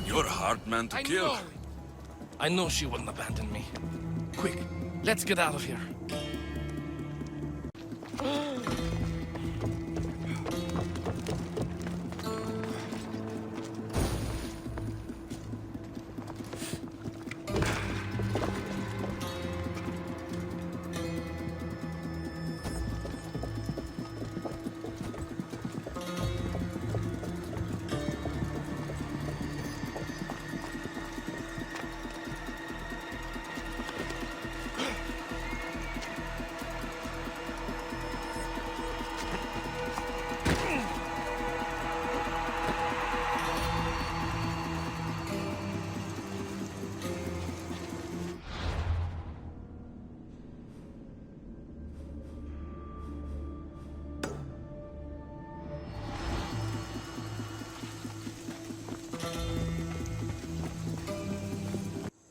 You're a hard man to kill. I know she wouldn't abandon me. Quick, let's get out of here.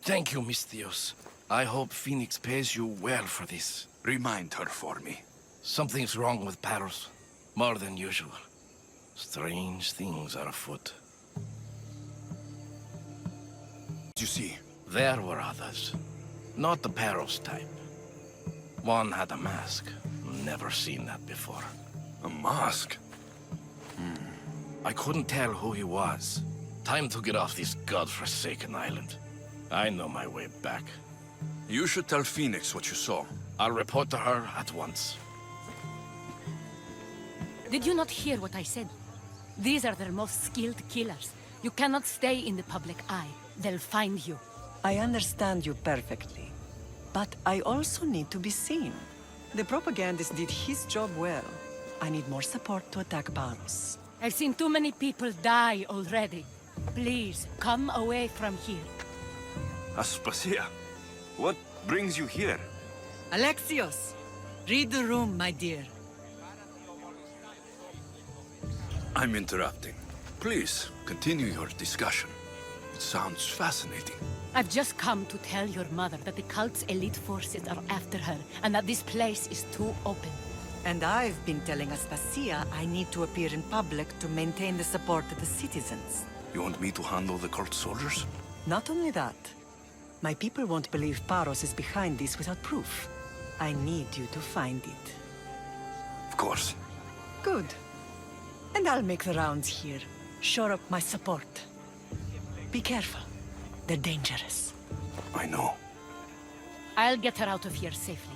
Thank you, Miss Theos. I hope Phoenix pays you well for this. Remind her for me. Something's wrong with Paros. More than usual. Strange things are afoot. You see? There were others. Not the Paros type. One had a mask. Never seen that before. A mask? I couldn't tell who he was. Time to get off this godforsaken island. I know my way back. You should tell Phoenix what you saw. I'll report to her at once. Did you not hear what I said? These are their most skilled killers. You cannot stay in the public eye. They'll find you. I understand you perfectly. But I also need to be seen. The propagandist did his job well. I need more support to attack Paros. I've seen too many people die already. Please, come away from here. Aspasia, what brings you here? Alexios! Read the room, my dear. I'm interrupting. Please, continue your discussion. It sounds fascinating. I've just come to tell your mother that the cult's elite forces are after her, and that this place is too open. And I've been telling Aspasia I need to appear in public to maintain the support of the citizens. You want me to handle the cult soldiers? Not only that. My people won't believe Paros is behind this without proof. I need you to find it. Of course. Good. And I'll make the rounds here. Shore up my support. Be careful. They're dangerous. I know. I'll get her out of here safely.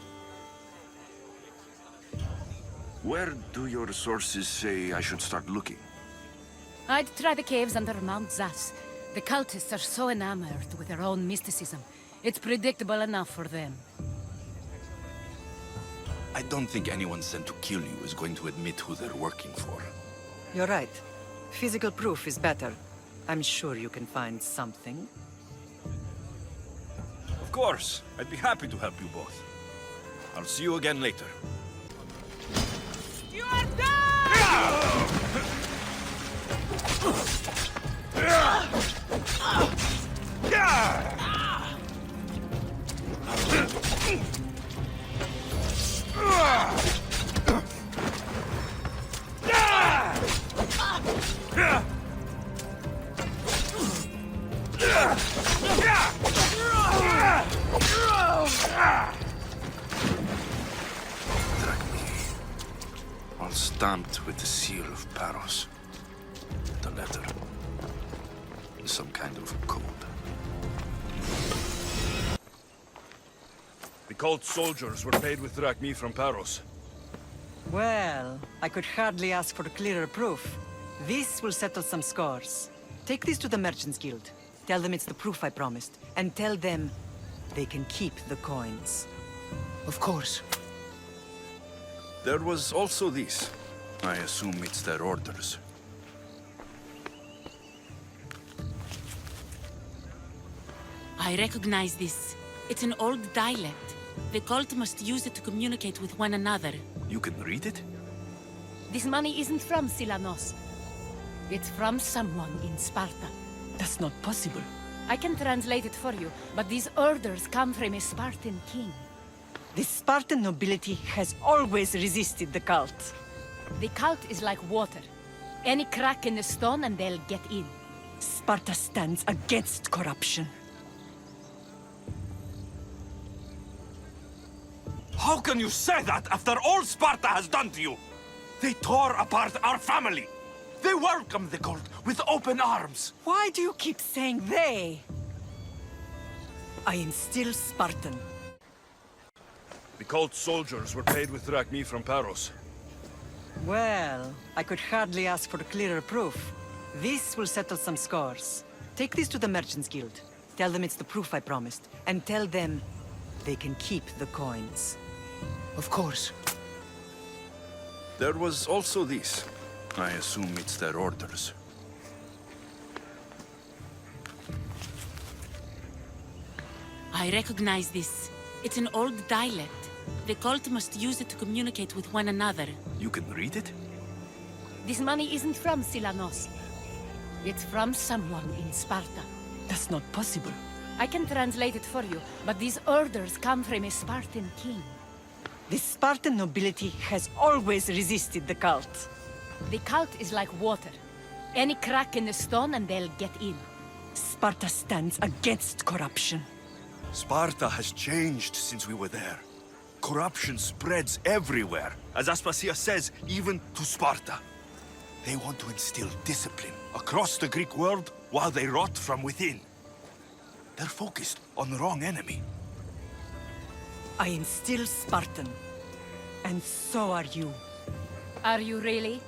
Where do your sources say I should start looking? I'd try the caves under Mount Zas. The cultists are so enamored with their own mysticism. It's predictable enough for them. I don't think anyone sent to kill you is going to admit who they're working for. You're right. Physical proof is better. I'm sure you can find something. Of course. I'd be happy to help you both. I'll see you again later. You are done! stamped with the seal of Paros. The letter. Some kind of code. The cult soldiers were paid with drachmi from Paros. Well, I could hardly ask for clearer proof. This will settle some scores. Take this to the Merchants Guild. Tell them it's the proof I promised. And tell them they can keep the coins. Of course. There was also this. I assume it's their orders. I recognize this. It's an old dialect. The cult must use it to communicate with one another. You can read it? This money isn't from Silanos. It's from someone in Sparta. That's not possible. I can translate it for you, but these orders come from a Spartan king. The Spartan nobility has always resisted the cult. The cult is like water. Any crack in the stone and they'll get in. Sparta stands against corruption. How can you say that after all Sparta has done to you? They tore apart our family. They welcomed the cult with open arms. Why do you keep saying they? I am still Spartan. The cult soldiers were paid with drachmi from Paros. Well, I could hardly ask for clearer proof. This will settle some scores. Take this to the Merchants Guild. Tell them it's the proof I promised. And tell them they can keep the coins. Of course. There was also this. I assume it's their orders. I recognize this. It's an old dialect. The cult must use it to communicate with one another. You can read it? This money isn't from Silanos. It's from someone in Sparta. That's not possible. I can translate it for you, but these orders come from a Spartan king. The Spartan nobility has always resisted the cult. The cult is like water. Any crack in the stone and they'll get in. Sparta stands against corruption. Sparta has changed since we were there. Corruption spreads everywhere. As Aspasia says, even to Sparta. They want to instill discipline across the Greek world while they rot from within. They're focused on the wrong enemy. I am still Spartan. And so are you. Are you really?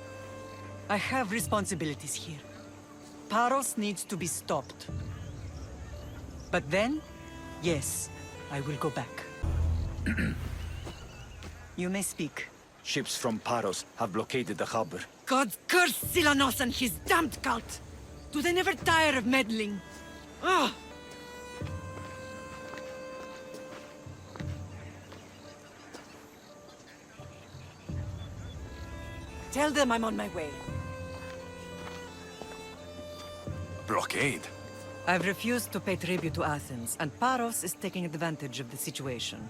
I have responsibilities here. Paros needs to be stopped. But then, yes, I will go back. You may speak. Ships from Paros have blockaded the harbor. God curse Silanos and his damned cult! Do they never tire of meddling? Ugh! Tell them I'm on my way. Blockade? I've refused to pay tribute to Athens, and Paros is taking advantage of the situation.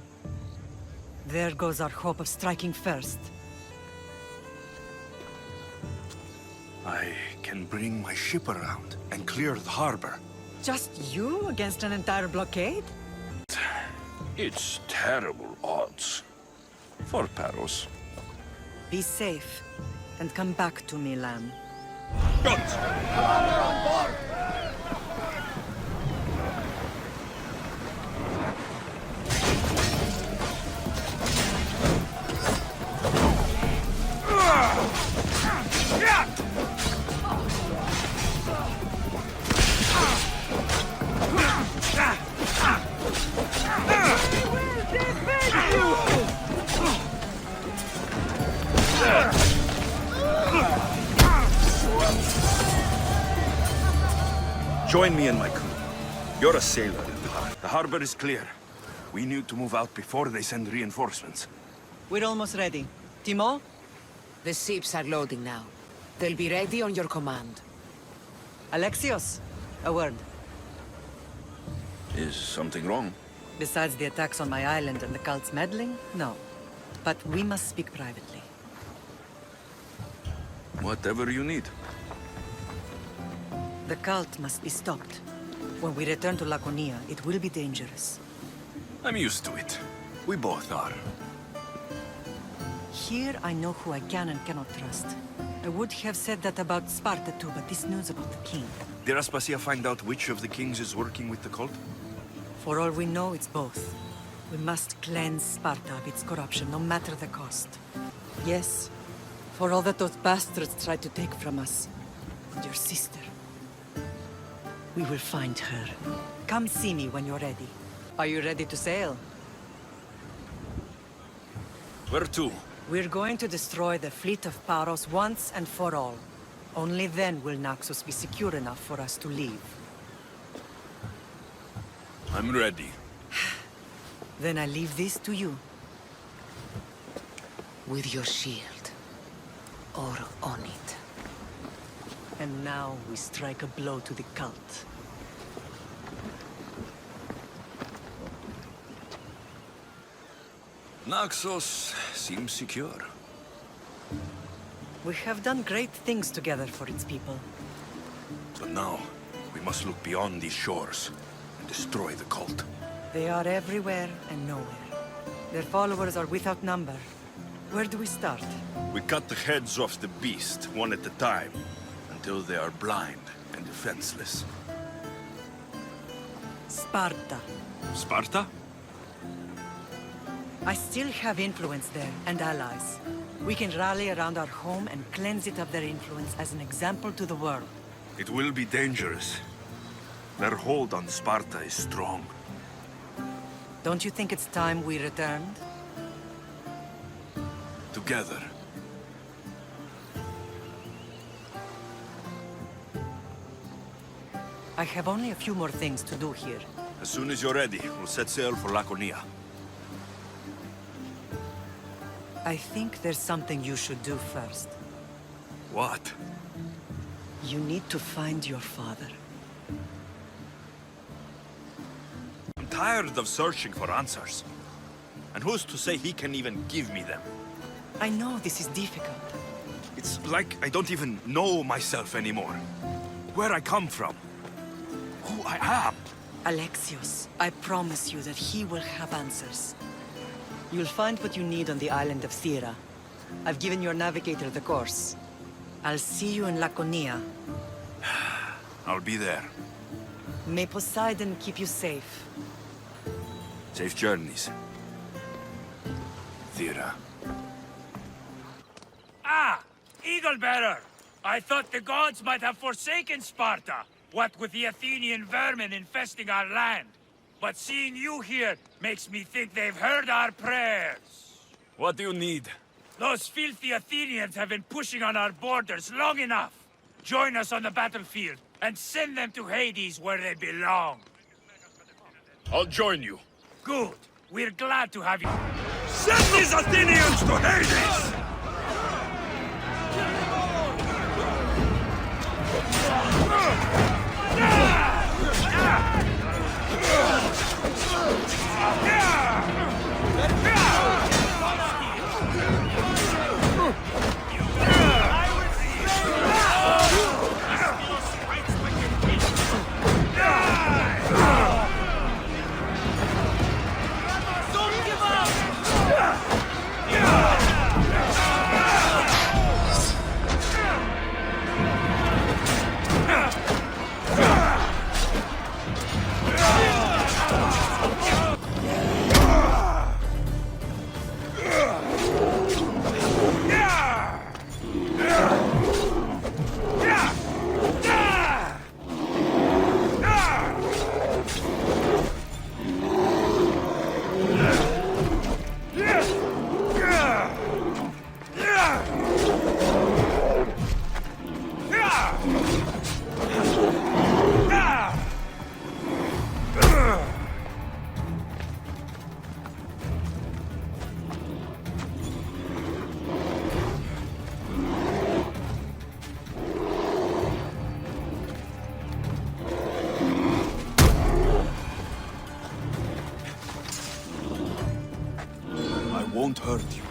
There goes our hope of striking first. I can bring my ship around and clear the harbor. Just you against an entire blockade? It's terrible odds. For Paros. Be safe, and come back to me, lamb. Join me in my crew. You're a sailor. The harbor is clear. We need to move out before they send reinforcements. We're almost ready. Timo? The ships are loading now. They'll be ready on your command. Alexios? A word. Is something wrong? Besides the attacks on my island and the cult's meddling? No. But we must speak privately. Whatever you need. The cult must be stopped. When we return to Laconia, it will be dangerous. I'm used to it. We both are. here, I know who I can and cannot trust. I would have said that about Sparta too, but this news about the king. Did Aspasia find out which of the kings is working with the cult? For all we know, it's both. We must cleanse Sparta of its corruption, no matter the cost. Yes, for all that those bastards tried to take from us. And your sister. We will find her. Come see me when you're ready. Are you ready to sail? Where to? We're going to destroy the fleet of Paros once and for all. Only then will Naxos be secure enough for us to leave. I'm ready. Then I leave this to you. With your shield. Or on it. And now we strike a blow to the cult. Naxos seems secure. We have done great things together for its people. But now, we must look beyond these shores and destroy the cult. They are everywhere and nowhere. Their followers are without number. Where do we start? We cut the heads off the beast, one at a time, until they are blind and defenseless. Sparta. Sparta? I still have influence there, and allies. We can rally around our home and cleanse it of their influence as an example to the world. It will be dangerous. Their hold on Sparta is strong. Don't you think it's time we returned? Together. I have only a few more things to do here. As soon as you're ready, we'll set sail for Laconia. I think there's something you should do first. What? You need to find your father. I'm tired of searching for answers. And who's to say he can even give me them? I know this is difficult. It's like I don't even know myself anymore. Where I come from. Who I am. Alexios, I promise you that he will have answers. You'll find what you need on the island of Thera. I've given your navigator the course. I'll see you in Laconia. I'll be there. May Poseidon keep you safe. Safe journeys. Thera. Ah! Eagle Bearer! I thought the gods might have forsaken Sparta, what with the Athenian vermin infesting our land. But seeing you here makes me think they've heard our prayers. What do you need? Those filthy Athenians have been pushing on our borders long enough. Join us on the battlefield and send them to Hades where they belong. I'll join you. Good. We're glad to have you. Send these Athenians to Hades! Won't hurt you.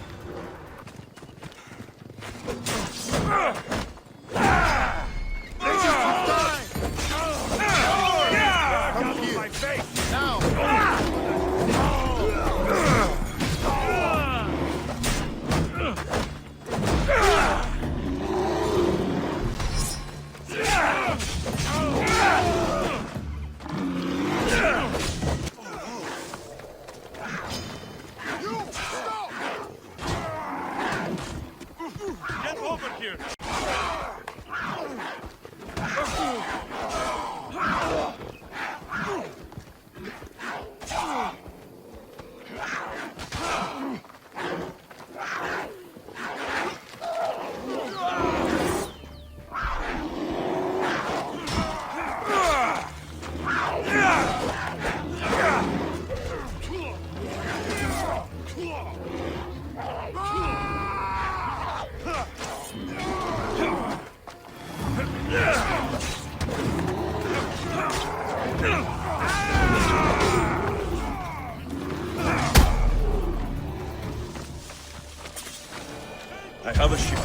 I have a ship.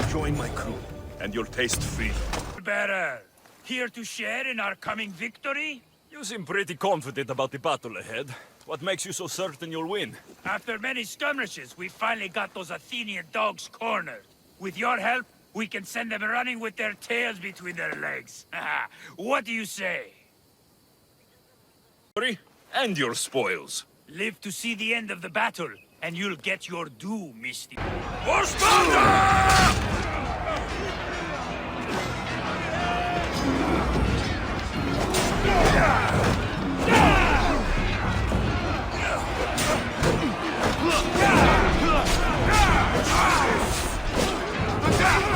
Join my crew, and you'll taste freedom. Bearer, here to share in our coming victory? You seem pretty confident about the battle ahead. What makes you so certain you'll win? After many skirmishes, we finally got those Athenian dogs cornered. With your help, we can send them running with their tails between their legs. What do you say? And your spoils. Live to see the end of the battle, and you'll get your due, Misty. For Sparta!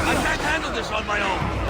I can't handle this on my own.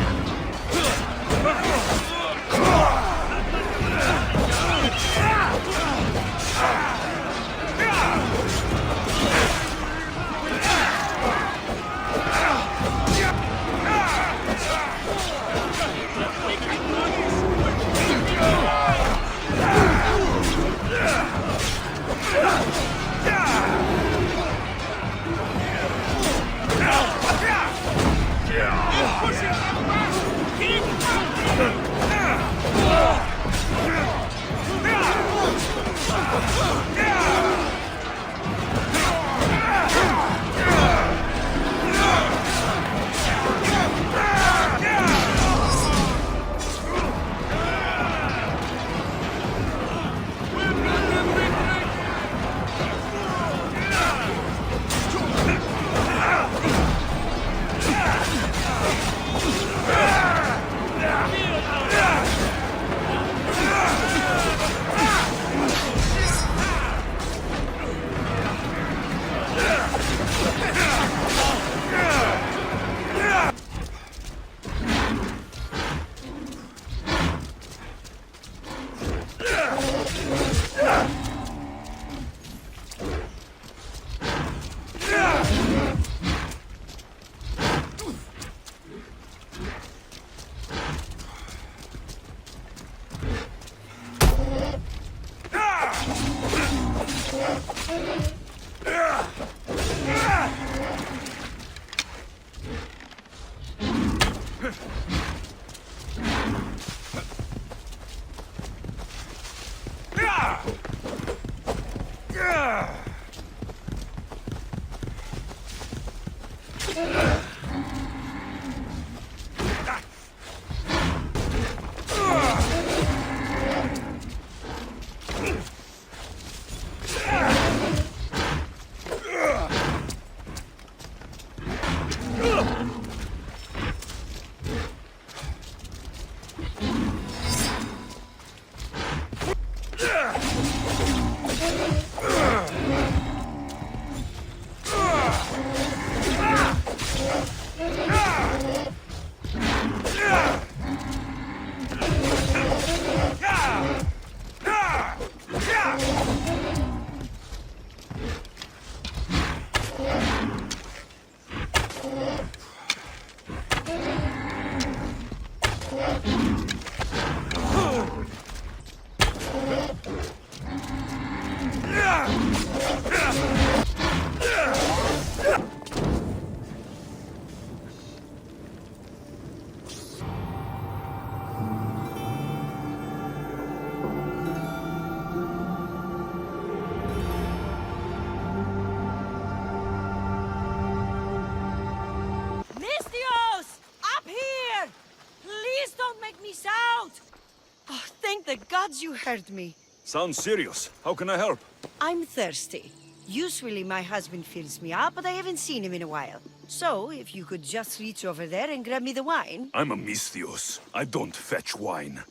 the gods you heard me. Sounds serious. How can I help? I'm thirsty. Usually my husband fills me up, but I haven't seen him in a while. So, if you could just reach over there and grab me the wine. I'm a Misthios. I don't fetch wine.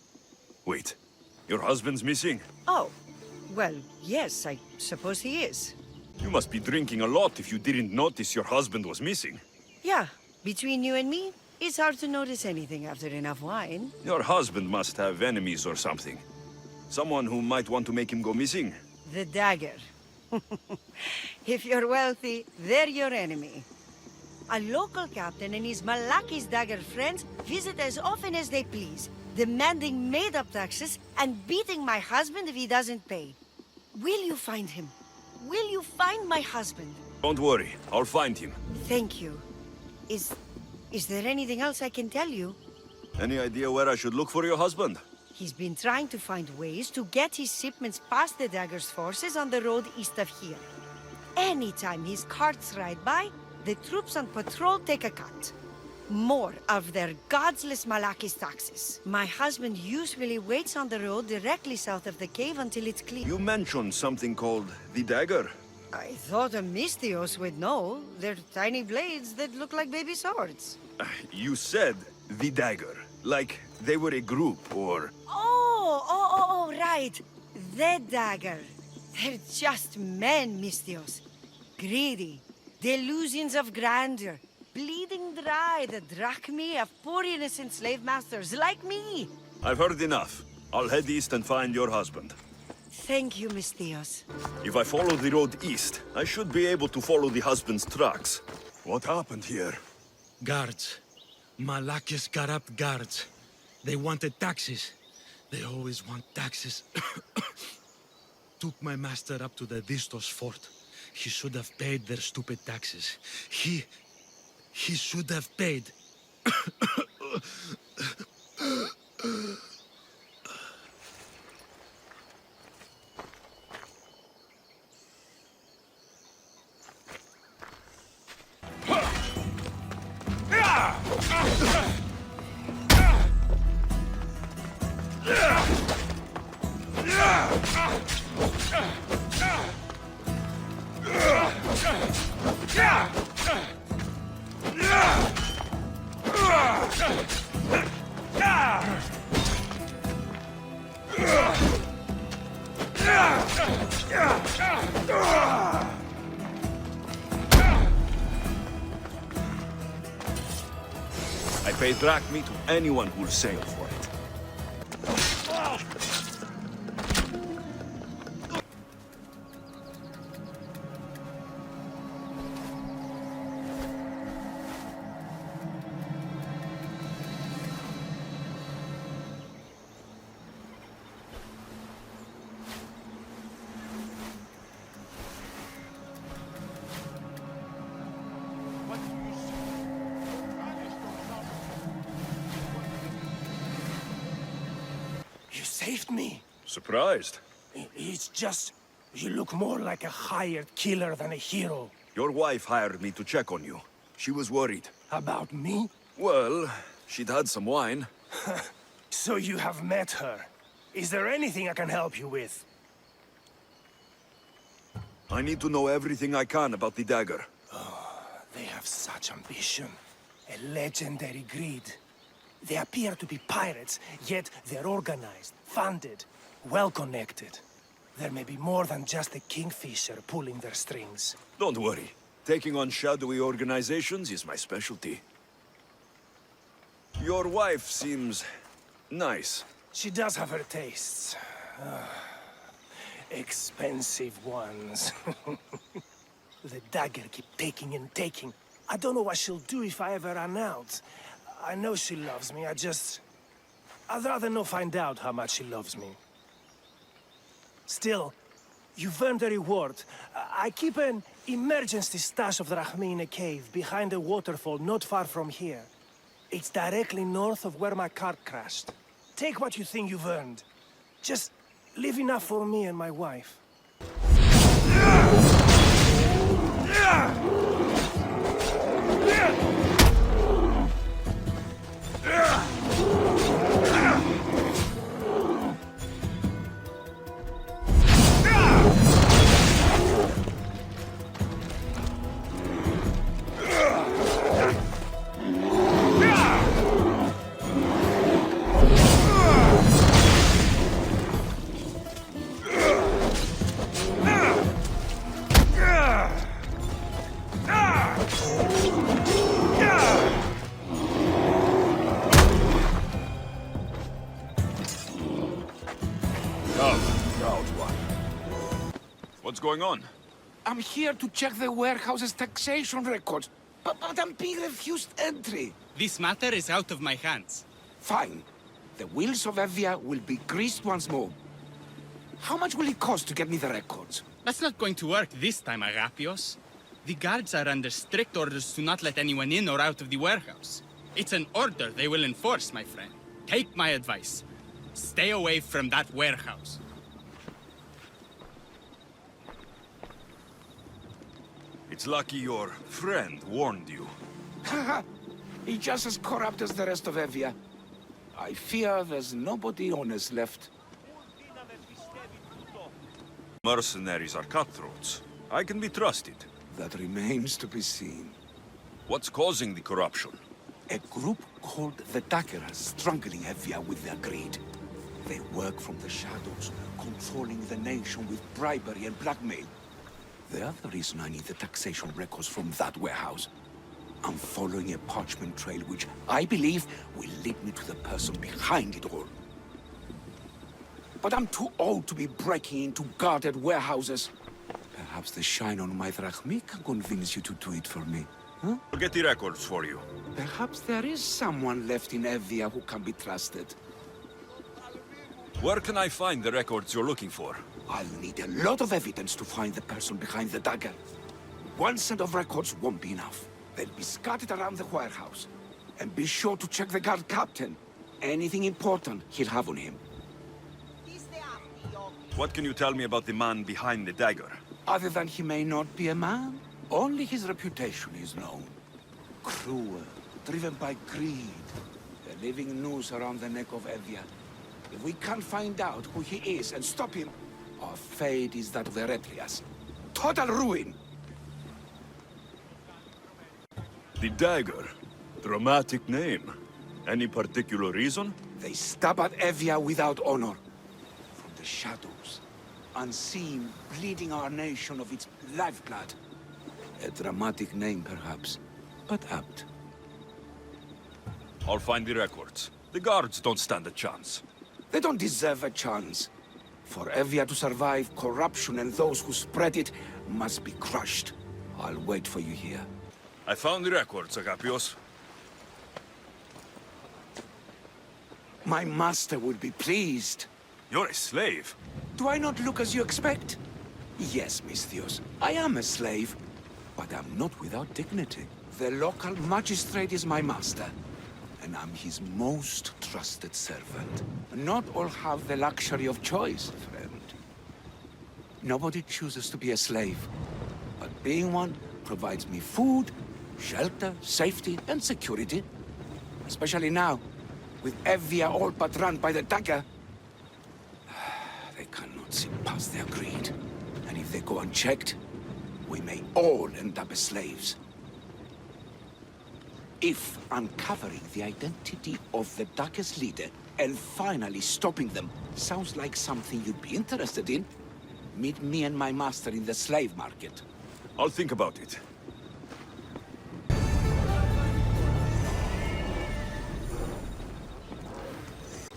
Wait, your husband's missing? Oh, well, yes, I suppose he is. You must be drinking a lot if you didn't notice your husband was missing. Yeah, between you and me, it's hard to notice anything after enough wine. Your husband must have enemies or something. Someone who might want to make him go missing. The dagger. If you're wealthy, they're your enemy. A local captain and his Malaki's dagger friends visit as often as they please, demanding made-up taxes and beating my husband if he doesn't pay. Will you find him? Will you find my husband? Don't worry, I'll find him. Thank you. Is there anything else I can tell you? Any idea where I should look for your husband? He's been trying to find ways to get his shipments past the Dagger's forces on the road east of here. Anytime his carts ride by, the troops on patrol take a cut. More of their godless Malaki's taxes. My husband usually waits on the road directly south of the cave until it's clear. You mentioned something called the dagger. I thought a Mystios would know. They're tiny blades that look like baby swords. You said the dagger, like they were a group, or... Oh, right. The dagger. They're just men, Mystios. Greedy. Delusions of grandeur. Bleeding dry the drachmae of poor innocent slave masters like me. I've heard enough. I'll head east and find your husband. Thank you, Mystios. If I follow the road east, I should be able to follow the husband's tracks. What happened here? Guards. Malaki's corrupt guards. They wanted taxes. They always want taxes. Took my master up to the Vistos fort. He should have paid their stupid taxes. He should have paid. I pay drachmae to anyone who'll sail for it. You saved me. Surprised? It's just... you look more like a hired killer than a hero. Your wife hired me to check on you. She was worried. About me? Well, she'd had some wine. So you have met her. Is there anything I can help you with? I need to know everything I can about the dagger. They have such ambition. A legendary greed. They appear to be pirates, yet they're organized, funded, well-connected. There may be more than just a kingfisher pulling their strings. Don't worry. Taking on shadowy organizations is my specialty. Your wife seems... nice. She does have her tastes. Expensive ones. The dagger keep taking and taking. I don't know what she'll do if I ever run out. I know she loves me, I'd rather not find out how much she loves me. Still, you've earned a reward. I keep an emergency stash of drachmae in a cave behind a waterfall not far from here. It's directly north of where my cart crashed. Take what you think you've earned. Just leave enough for me and my wife. What's going on? I'm here to check the warehouse's taxation records, but I'm being refused entry. This matter is out of my hands. Fine. The wheels of Evia will be greased once more. How much will it cost to get me the records? That's not going to work this time, Agapios. The guards are under strict orders to not let anyone in or out of the warehouse. It's an order they will enforce, my friend. Take my advice. Stay away from that warehouse. It's lucky your friend warned you. Haha! He's just as corrupt as the rest of Evia. I fear there's nobody honest left. Mercenaries are cutthroats. I can be trusted. That remains to be seen. What's causing the corruption? A group called the Dagger is strangling Evia with their greed. They work from the shadows, controlling the nation with bribery and blackmail. The other reason I need the taxation records from that warehouse. I'm following a parchment trail which I believe will lead me to the person behind it all. But I'm too old to be breaking into guarded warehouses. Perhaps the shine on my drachmi can convince you to do it for me, huh? I'll get the records for you. Perhaps there is someone left in Evia who can be trusted. Where can I find the records you're looking for? I'll need a lot of evidence to find the person behind the dagger. One set of records won't be enough. They'll be scattered around the warehouse. And be sure to check the guard captain. Anything important he'll have on him. What can you tell me about the man behind the dagger? Other than he may not be a man, only his reputation is known. Cruel, driven by greed. A living noose around the neck of Evia. If we can't find out who he is and stop him, our fate is that of the Retrias. Total ruin! The dagger. Dramatic name. Any particular reason? They stab at Evia without honor. From the shadows. Unseen, bleeding our nation of its lifeblood. A dramatic name, perhaps, but apt. I'll find the records. The guards don't stand a chance. They don't deserve a chance. For Evia to survive, corruption and those who spread it must be crushed. I'll wait for you here. I found the records, Agapios. My master would be pleased. You're a slave. Do I not look as you expect? Yes, Misthios, I am a slave. But I'm not without dignity. The local magistrate is my master. And I'm his most trusted servant. Not all have the luxury of choice, friend. Nobody chooses to be a slave. But being one provides me food, shelter, safety, and security. Especially now, with Evia all but run by the dagger. They cannot see past their greed. And if they go unchecked, we may all end up as slaves. If uncovering the identity of the dagger's leader and finally stopping them sounds like something you'd be interested in, meet me and my master in the slave market. I'll think about it.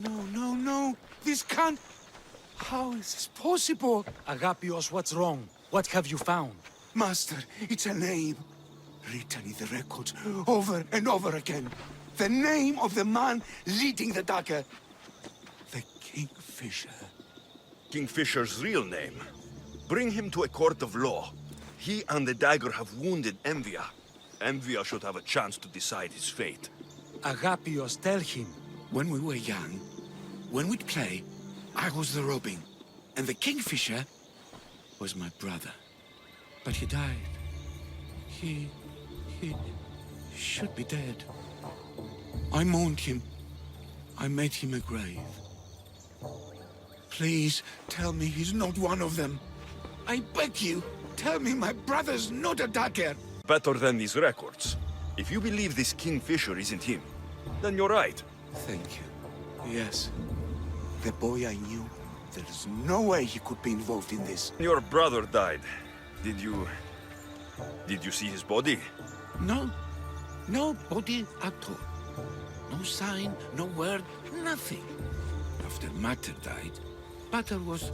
No. This can't... How is this possible? Agapios, what's wrong? What have you found? Master, it's a name. Written in the records over and over again. The name of the man leading the dagger. The Kingfisher. Kingfisher's real name. Bring him to a court of law. He and the dagger have wounded Envia. Envia should have a chance to decide his fate. Agapios, tell him. When we were young, when we'd play, I was the robin. And the Kingfisher was my brother. But he died. He should be dead. I mourned him. I made him a grave. Please, tell me he's not one of them. I beg you, tell me my brother's not a dagger. Better than these records. If you believe this Kingfisher isn't him, then you're right. Thank you. Yes. The boy I knew, there's no way he could be involved in this. Your brother died. Did you see his body? No. No body at all. No sign, no word, nothing. After Mater died, Pater was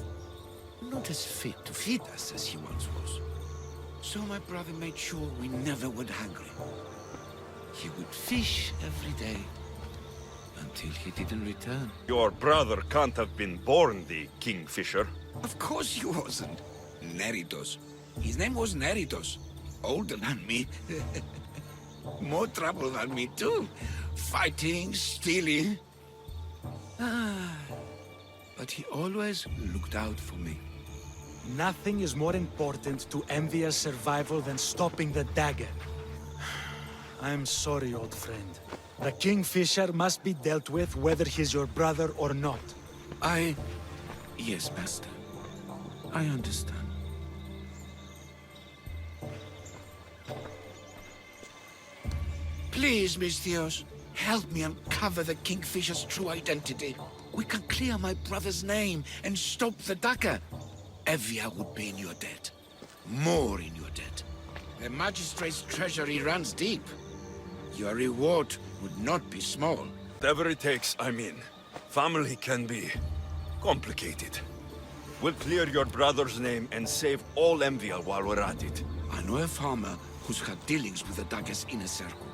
not as fit to feed us as he once was. So my brother made sure we never went hungry. He would fish every day until he didn't return. Your brother can't have been born the Kingfisher. Of course he wasn't. Neritos. His name was Neritos. Older than me. More trouble than me too. Fighting, stealing. But he always looked out for me. Nothing is more important to Envia's survival than stopping the dagger. I'm sorry, old friend. The Kingfisher must be dealt with whether he's your brother or not. Yes, Master. I understand. Please, Misthios, help me uncover the Kingfisher's true identity. We can clear my brother's name and stop the dagger. Evia would be in your debt. More in your debt. The Magistrate's treasury runs deep. Your reward would not be small. Whatever it takes, I'm in. Family can be complicated. We'll clear your brother's name and save all Envia while we're at it. I know a farmer who's had dealings with the dagger's inner circle.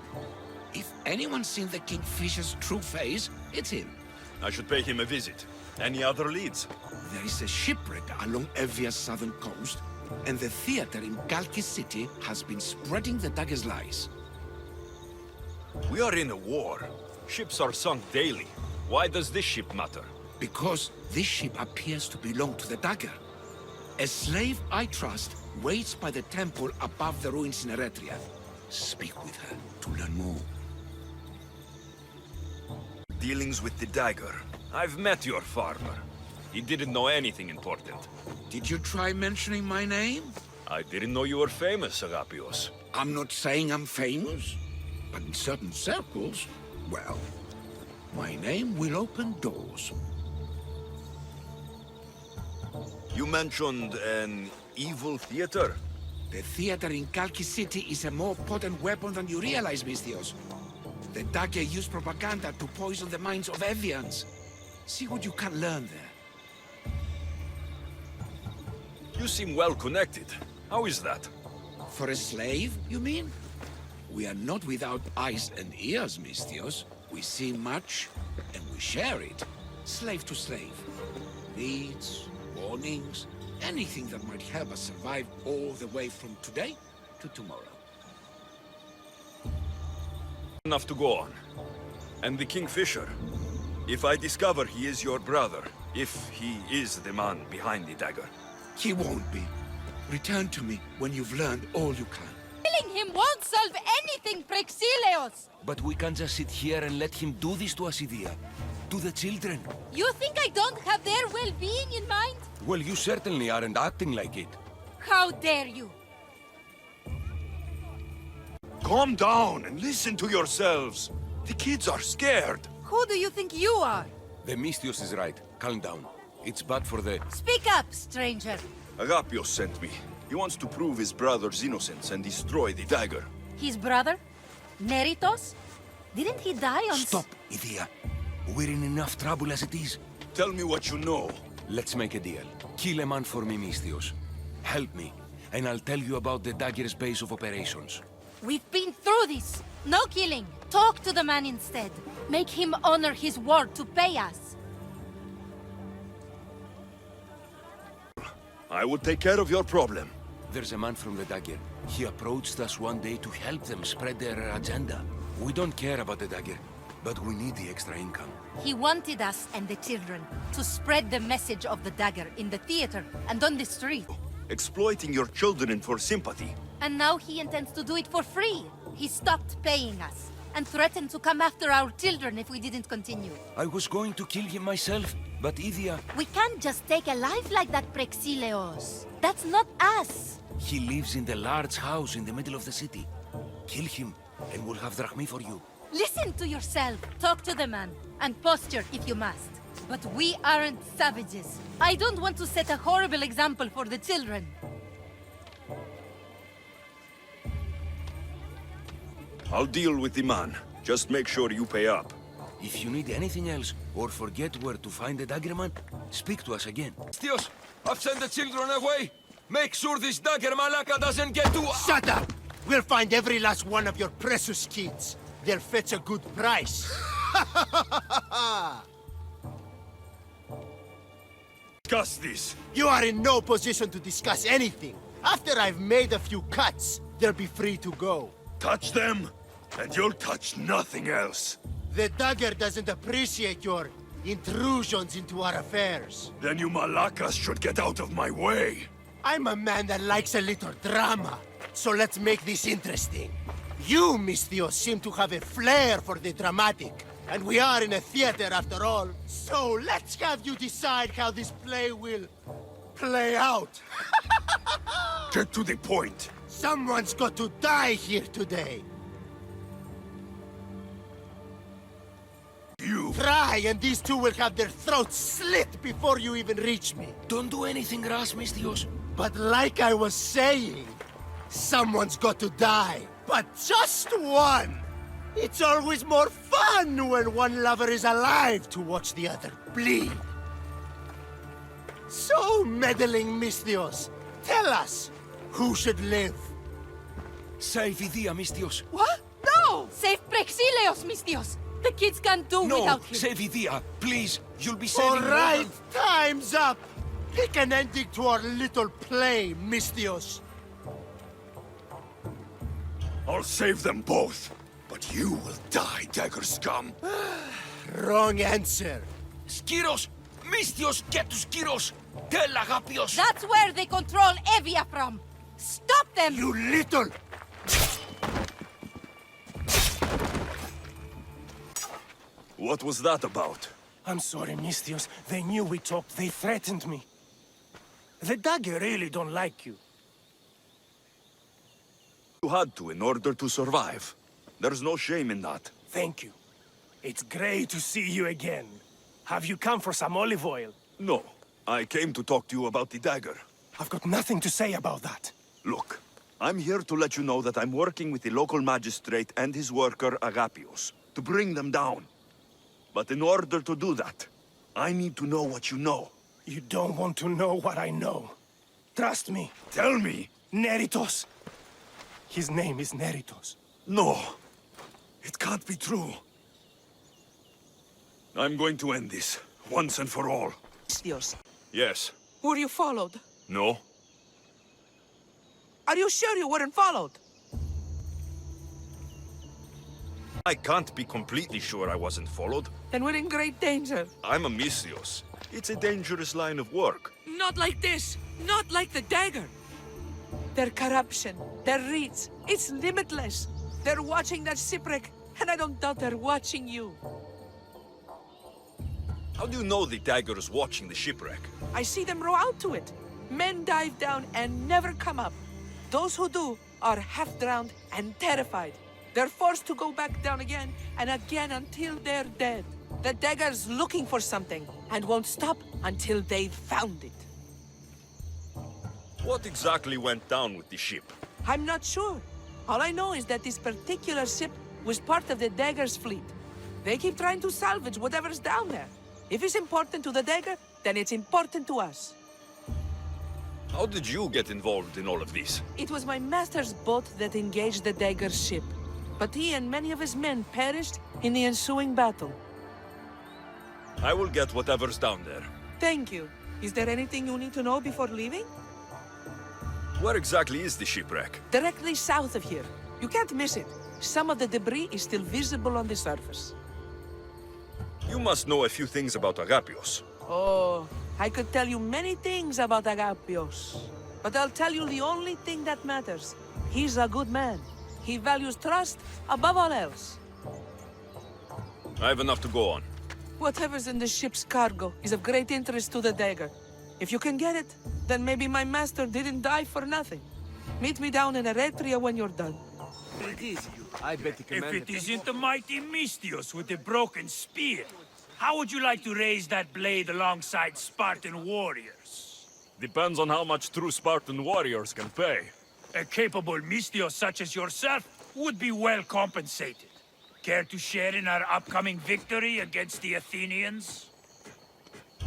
If anyone's seen the Kingfisher's true face, it's him. I should pay him a visit. Any other leads? There is a shipwreck along Evia's southern coast, and the theater in Galkis City has been spreading the dagger's lies. We are in a war. Ships are sunk daily. Why does this ship matter? Because this ship appears to belong to the dagger. A slave I trust waits by the temple above the ruins in Eretria. Speak with her to learn more. Dealings with the dagger. I've met your farmer. He didn't know anything important. Did you try mentioning my name? I didn't know you were famous, Agapios. I'm not saying I'm famous, but in certain circles, well, my name will open doors. You mentioned an evil theater? The theater in Galkis City is a more potent weapon than you realize, Misthios. The dagger used propaganda to poison the minds of Evians. See what you can learn there. You seem well connected. How is that? For a slave, you mean? We are not without eyes and ears, Misthios. We see much, and we share it. Slave to slave. Needs, warnings, anything that might help us survive all the way from today to tomorrow. Enough to go on. And the Kingfisher. If I discover he is your brother, if he is the man behind the dagger. He won't be. Return to me when you've learned all you can. Killing him won't solve anything, Prexileos! But we can't just sit here and let him do this to us, Idia. To the children. You think I don't have their well-being in mind? Well, you certainly aren't acting like it. How dare you! Calm down and listen to yourselves. The kids are scared. Who do you think you are? The Misthios is right. Calm down. It's bad for the... Speak up, stranger. Agapios sent me. He wants to prove his brother's innocence and destroy the dagger. His brother? Neritos? Didn't he die on... Stop, Idia. We're in enough trouble as it is. Tell me what you know. Let's make a deal. Kill a man for me, Misthios. Help me, and I'll tell you about the dagger's base of operations. We've been through this. No killing. Talk to the man instead. Make him honor his word to pay us. I will take care of your problem. There's a man from the dagger. He approached us one day to help them spread their agenda. We don't care about the dagger, but we need the extra income. He wanted us and the children to spread the message of the dagger in the theater and on the street. Exploiting your children for sympathy. And now he intends to do it for free. He stopped paying us and threatened to come after our children if we didn't continue. I was going to kill him myself, but Idia... We can't just take a life like that, Prexileos. That's not us. He lives in the large house in the middle of the city. Kill him, and we'll have drachmi for you. Listen to yourself. Talk to the man, and posture if you must. But we aren't savages. I don't want to set a horrible example for the children. I'll deal with the man. Just make sure you pay up. If you need anything else, or forget where to find the dagger man, speak to us again. Misthios, I've sent the children away. Make sure this dagger Malaka doesn't get to... Shut up! We'll find every last one of your precious kids. They'll fetch a good price. Discuss this. You are in no position to discuss anything. After I've made a few cuts, they'll be free to go. Touch them, and you'll touch nothing else. The dagger doesn't appreciate your intrusions into our affairs. Then you Malakas should get out of my way. I'm a man that likes a little drama, so let's make this interesting. You, Misthios, seem to have a flair for the dramatic, and we are in a theater after all. So let's have you decide how this play will play out. Get to the point. Someone's got to die here today. You. Try, and these two will have their throats slit before you even reach me. Don't do anything rash, Misthios. But like I was saying, someone's got to die. But just one! It's always more fun when one lover is alive to watch the other bleed. So, meddling Misthios, tell us, who should live? Save Idia, Misthios. What? No! Save Prexileos, Misthios! The kids can't do without him. No, save Idia, please. You'll be saving All right, time's up. Pick an ending to our little play, Misthios. I'll save them both, but you will die, dagger scum. Wrong answer. Skiros! Misthios, get to Skiros! Tell Agapios! That's where they control Evia from. Stop them! You little... What was that about? I'm sorry, Misthios. They knew we talked. They threatened me. The dagger really don't like you. You had to in order to survive. There's no shame in that. Thank you. It's great to see you again. Have you come for some olive oil? No. I came to talk to you about the dagger. I've got nothing to say about that. Look, I'm here to let you know that I'm working with the local magistrate and his worker, Agapios, to bring them down. But in order to do that, I need to know what you know. You don't want to know what I know. Trust me. Tell me. Neritos. His name is Neritos. No. It can't be true. I'm going to end this, once and for all. Misthios, Yes. were you followed? No? Are you sure you weren't followed? I can't be completely sure I wasn't followed. Then we're in great danger. I'm a Misthios. It's a dangerous line of work. Not like this. Not like the dagger. Their corruption, their reach, it's limitless. They're watching that shipwreck, and I don't doubt they're watching you. How do you know the dagger is watching the shipwreck? I see them row out to it. Men dive down and never come up. Those who do are half-drowned and terrified. They're forced to go back down again and again until they're dead. The dagger's looking for something and won't stop until they've found it. What exactly went down with the ship? I'm not sure. All I know is that this particular ship was part of the dagger's fleet. They keep trying to salvage whatever's down there. If it's important to the dagger, then it's important to us. How did you get involved in all of this? It was my master's boat that engaged the dagger's ship. But he and many of his men perished in the ensuing battle. I will get whatever's down there. Thank you. Is there anything you need to know before leaving? Where exactly is the shipwreck? Directly south of here. You can't miss it. Some of the debris is still visible on the surface. You must know a few things about Agapios. Oh, I could tell you many things about Agapios. But I'll tell you the only thing that matters. He's a good man. He values trust above all else. I have enough to go on. Whatever's in the ship's cargo is of great interest to the dagger. If you can get it, then maybe my master didn't die for nothing. Meet me down in Eretria when you're done. It is you. I bet the commander... If it isn't the mighty Misthios with the broken spear, how would you like to raise that blade alongside Spartan warriors? Depends on how much true Spartan warriors can pay. A capable Misthios such as yourself would be well compensated. Care to share in our upcoming victory against the Athenians?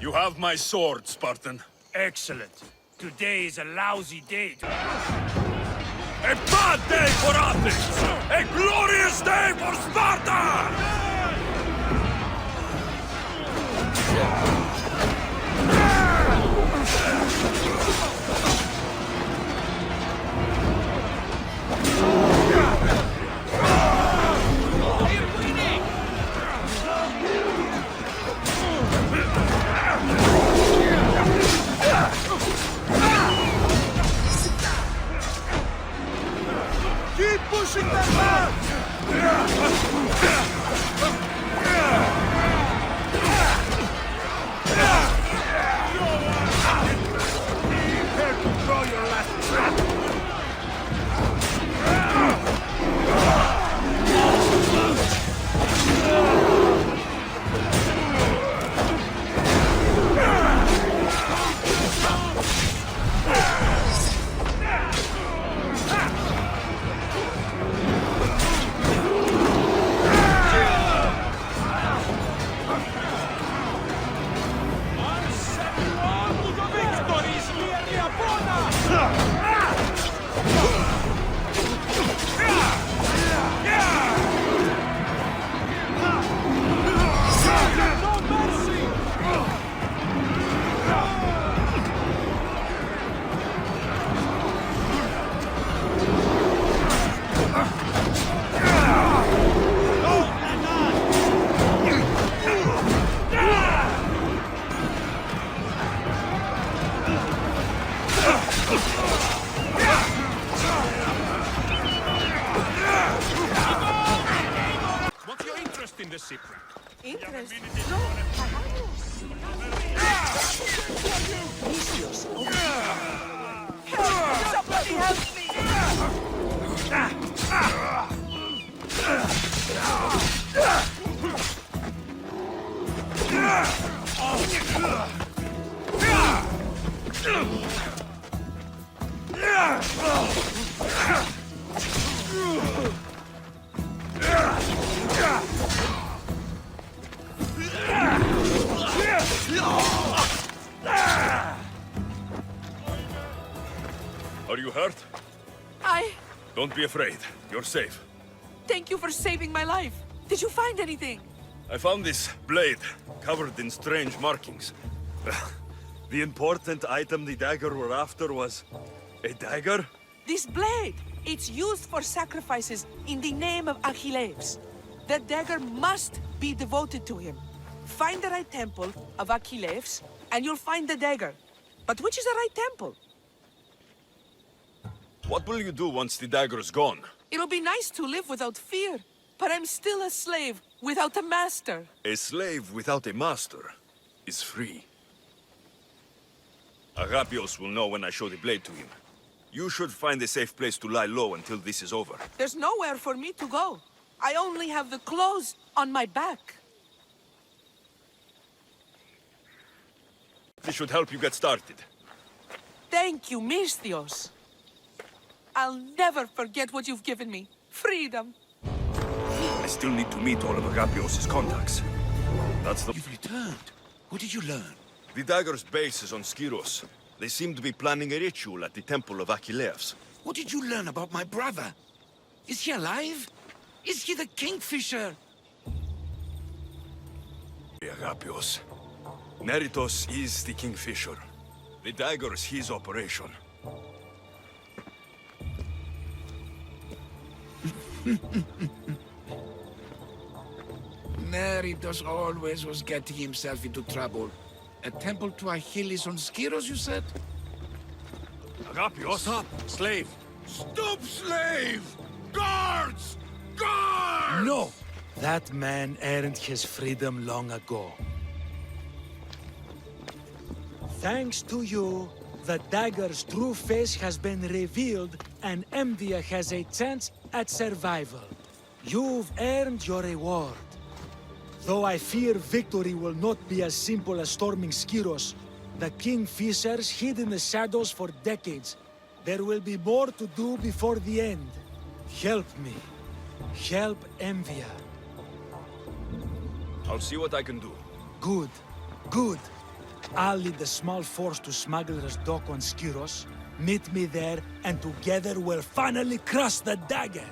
You have my sword, Spartan. Excellent. Today is a lousy day to... A bad day for Athens! A glorious day for Sparta! Keep pushing them back! Prepare to draw your last breath! What's your interest in the shipwreck? Interest? Help! Somebody help me! Are you hurt? Don't be afraid. You're safe. Thank you for saving my life. Did you find anything? I found this blade, covered in strange markings. The important item the dagger were after was... a dagger? This blade! It's used for sacrifices in the name of Achilles. The dagger must be devoted to him. Find the right temple of Achilles, and you'll find the dagger. But which is the right temple? What will you do once the dagger's gone? It'll be nice to live without fear, but I'm still a slave without a master. A slave without a master is free. Agapios will know when I show the blade to him. You should find a safe place to lie low until this is over. There's nowhere for me to go. I only have the clothes on my back. This should help you get started. Thank you, Misthios. I'll never forget what you've given me. Freedom. I still need to meet all of Agapios' contacts. That's the... You've returned. What did you learn? The dagger's base is on Skiros. They seem to be planning a ritual at the temple of Achilles. What did you learn about my brother? Is he alive? Is he the Kingfisher? Agapios. Neritos is the Kingfisher. The dagger is his operation. Neritos always was getting himself into trouble. A temple to Achilles on Skiros, you said? Agapios! Stop, slave! Stop, slave! Guards! Guards! No! That man earned his freedom long ago. Thanks to you, the dagger's true face has been revealed and Emdia has a chance at survival. You've earned your reward. Though I fear victory will not be as simple as storming Skiros, the Kingfishers hid in the shadows for decades. There will be more to do before the end. Help me. Help Emvia. I'll see what I can do. Good. Good. I'll lead a small force to Smuggler's Dock on Skiros. Meet me there, and together we'll finally crush the dagger!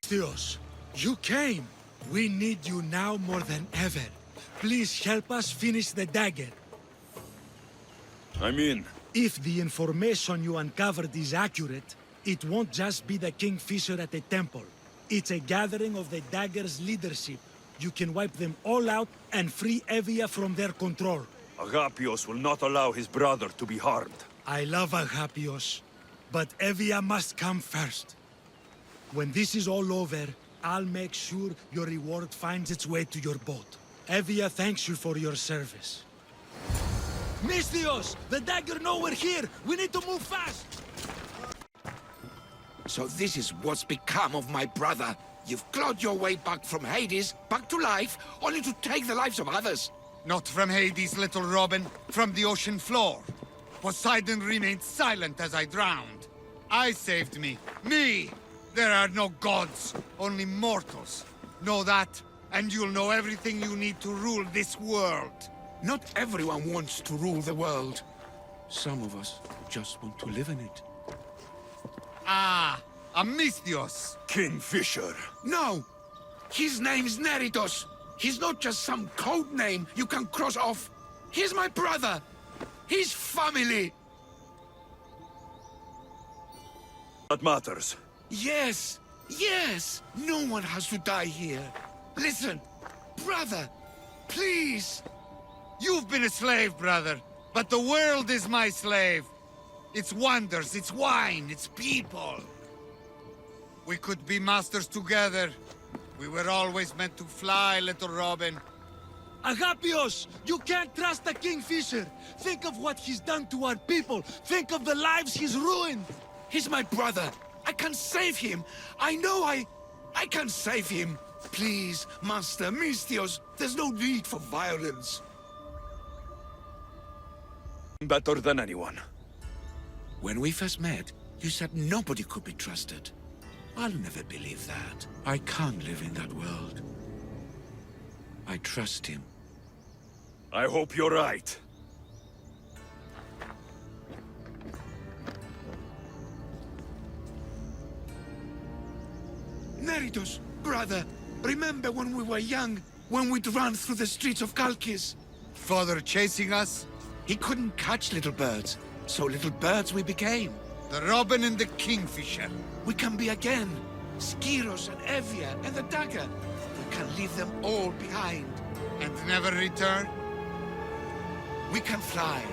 Theos, you came! We need you now more than ever. Please help us finish the dagger. I'm in. If the information you uncovered is accurate, it won't just be the Kingfisher at the temple. It's a gathering of the dagger's leadership. You can wipe them all out and free Evia from their control. Agapios will not allow his brother to be harmed. I love Agapios, but Evia must come first. When this is all over, I'll make sure your reward finds its way to your boat. Evia thanks you for your service. Misthios! The dagger nowhere here! We need to move fast! So this is what's become of my brother. You've clawed your way back from Hades, back to life, only to take the lives of others. Not from Hades, little Robin. From the ocean floor. Poseidon remained silent as I drowned. I saved me. Me! There are no gods, only mortals. Know that, and you'll know everything you need to rule this world. Not everyone wants to rule the world. Some of us just want to live in it. Ah, Amisthios. Kingfisher. No! His name's Neritos. He's not just some code name you can cross off. He's my brother. He's family. That matters. Yes, yes. No one has to die here. Listen, brother, please. You've been a slave, brother, but the world is my slave. Its wonders, its wine, its people. We could be masters together. We were always meant to fly, little Robin. Agapios! You can't trust the Kingfisher! Think of what he's done to our people! Think of the lives he's ruined! He's my brother! I can save him! I know I can save him! Please, Master Misthios, there's no need for violence. Better than anyone. When we first met, you said nobody could be trusted. I'll never believe that. I can't live in that world. I trust him. I hope you're right. Kratos, brother, remember when we were young, when we'd run through the streets of Kalkis? Father chasing us? He couldn't catch little birds, so little birds we became. The robin and the kingfisher. We can be again. Skiros and Evia and the dagger. We can leave them all behind. And never return? We can fly.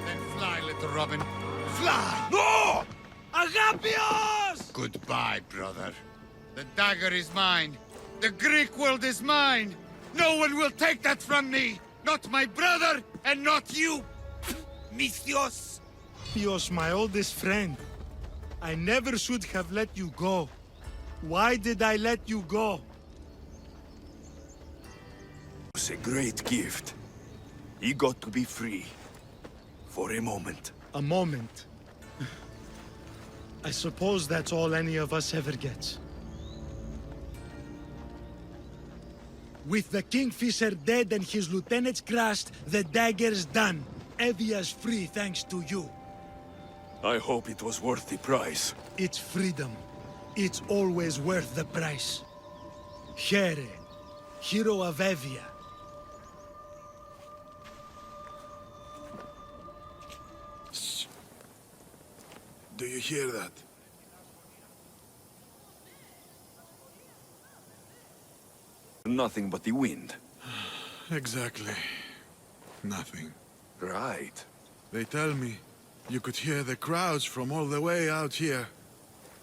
Then fly, little robin. Fly! No! Agapios! Goodbye, brother. The dagger is mine. The Greek world is mine. No one will take that from me. Not my brother, and not you. Misthios! You're my oldest friend. I never should have let you go. Why did I let you go? It was a great gift. He got to be free. For a moment. A moment. I suppose that's all any of us ever gets. With the Kingfisher dead and his lieutenants crushed, the dagger's done. Evia's free thanks to you. I hope it was worth the price. It's freedom. It's always worth the price. Here, hero of Evia. Do you hear that? Nothing but the wind. Exactly. Nothing. Right. They tell me you could hear the crowds from all the way out here.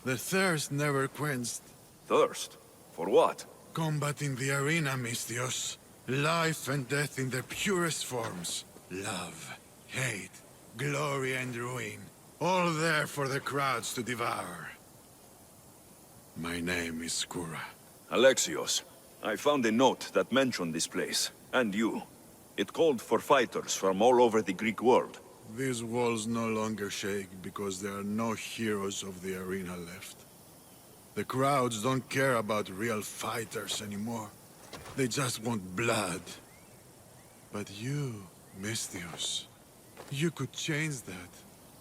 Their thirst never quenched. Thirst? For what? Combat in the arena, Misthios. Life and death in their purest forms. Love, hate, glory and ruin. All there for the crowds to devour. My name is Skura. Alexios, I found a note that mentioned this place, and you. It called for fighters from all over the Greek world. These walls no longer shake because there are no heroes of the arena left. The crowds don't care about real fighters anymore. They just want blood. But you, Misthios, you could change that.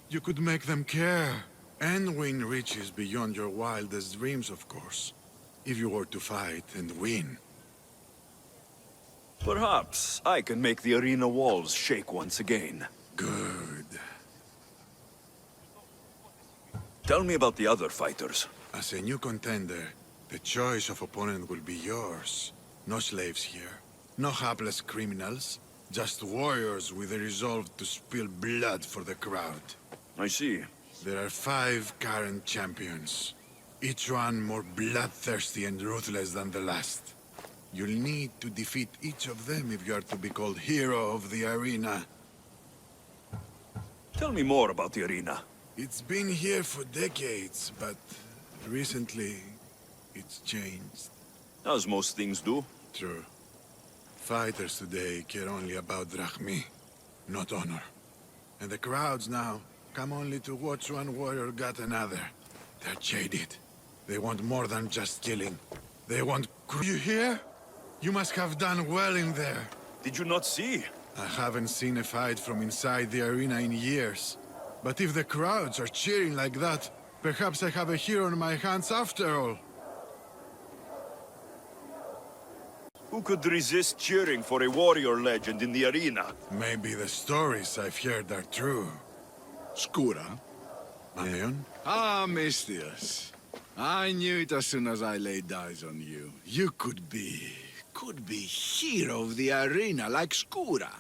You could make them care. And win riches beyond your wildest dreams, of course. If you were to fight and win. Perhaps I can make the arena walls shake once again. Good. Tell me about the other fighters. As a new contender, the choice of opponent will be yours. No slaves here. No hapless criminals. Just warriors with a resolve to spill blood for the crowd. I see. There are 5 current champions. Each one more bloodthirsty and ruthless than the last. You'll need to defeat each of them if you are to be called hero of the arena. Tell me more about the arena. It's been here for decades, but recently it's changed. As most things do. True. Fighters today care only about drachmi, not honor. And the crowds now come only to watch one warrior gut another. They're jaded. They want more than just killing. They want... You hear? You must have done well in there. Did you not see? I haven't seen a fight from inside the arena in years. But if the crowds are cheering like that, perhaps I have a hero on my hands after all. Who could resist cheering for a warrior legend in the arena? Maybe the stories I've heard are true. Skura? Ion? Ah, Misthios. I knew it as soon as I laid eyes on you. You could be hero of the arena like Skura.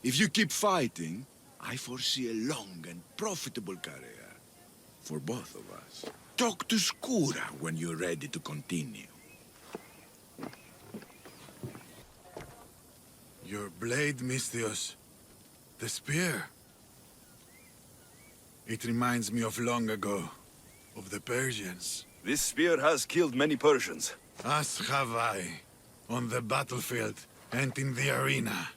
If you keep fighting, I foresee a long and profitable career. For both of us. Talk to Skura when you're ready to continue. Your blade, Misthios. The spear. It reminds me of long ago. Of the Persians. This spear has killed many Persians. As have I. On the battlefield and in the arena.